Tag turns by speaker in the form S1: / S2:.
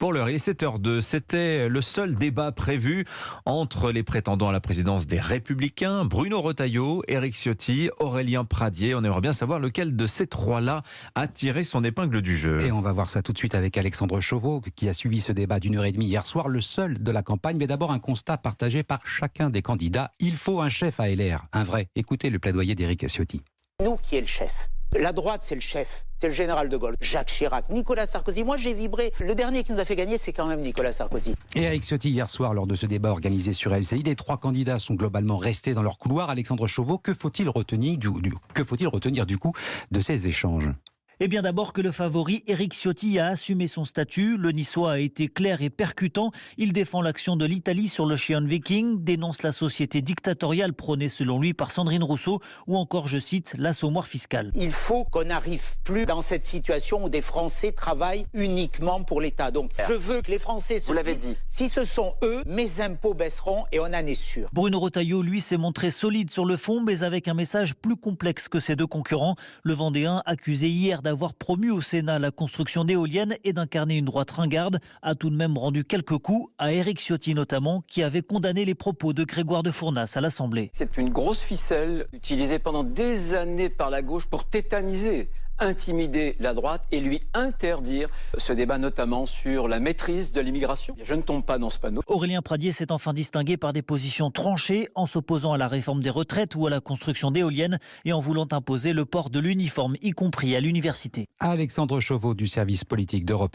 S1: Pour l'heure, il est 7h02. C'était le seul débat prévu entre les prétendants à la présidence des Républicains, Bruno Retailleau, Éric Ciotti, Aurélien Pradié. On aimerait bien savoir lequel de ces trois-là a tiré son épingle du jeu.
S2: Et on va voir ça tout de suite avec Alexandre Chauveau, qui a suivi ce débat d'1h30 hier soir, le seul de la campagne. Mais d'abord, un constat partagé par chacun des candidats. Il faut un chef à LR, un vrai. Écoutez le plaidoyer d'Éric Ciotti.
S3: Nous, qui est le chef? La droite, c'est le chef. C'est le général de Gaulle. Jacques Chirac, Nicolas Sarkozy. Moi, j'ai vibré. Le dernier qui nous a fait gagner, c'est quand même Nicolas Sarkozy.
S2: Et Éric Ciotti, hier soir, lors de ce débat organisé sur LCI, les trois candidats sont globalement restés dans leur couloir. Alexandre Chauveau, que faut-il retenir du coup de ces échanges ?
S4: Eh bien d'abord que le favori Éric Ciotti a assumé son statut. Le Niçois a été clair et percutant. Il défend l'action de l'Italie sur l'Ocean Viking, dénonce la société dictatoriale prônée selon lui par Sandrine Rousseau ou encore, je cite, l'assommoir fiscal.
S3: Il faut qu'on n'arrive plus dans cette situation où des Français travaillent uniquement pour l'État. Donc je veux que les Français se disent, si ce sont eux, mes impôts baisseront et on en est sûr.
S4: Bruno Retailleau, lui, s'est montré solide sur le fond, mais avec un message plus complexe que ses deux concurrents. Le Vendéen, accusé hier d'avoir promu au Sénat la construction d'éoliennes et d'incarner une droite ringarde, a tout de même rendu quelques coups à Éric Ciotti notamment, qui avait condamné les propos de Grégoire de Fournas à l'Assemblée.
S5: C'est une grosse ficelle utilisée pendant des années par la gauche pour tétaniser, intimider la droite et lui interdire ce débat, notamment sur la maîtrise de l'immigration. Je ne tombe pas dans ce panneau.
S4: Aurélien Pradié s'est enfin distingué par des positions tranchées en s'opposant à la réforme des retraites ou à la construction d'éoliennes et en voulant imposer le port de l'uniforme, y compris à l'université.
S2: Alexandre Chauveau du service politique d'Europe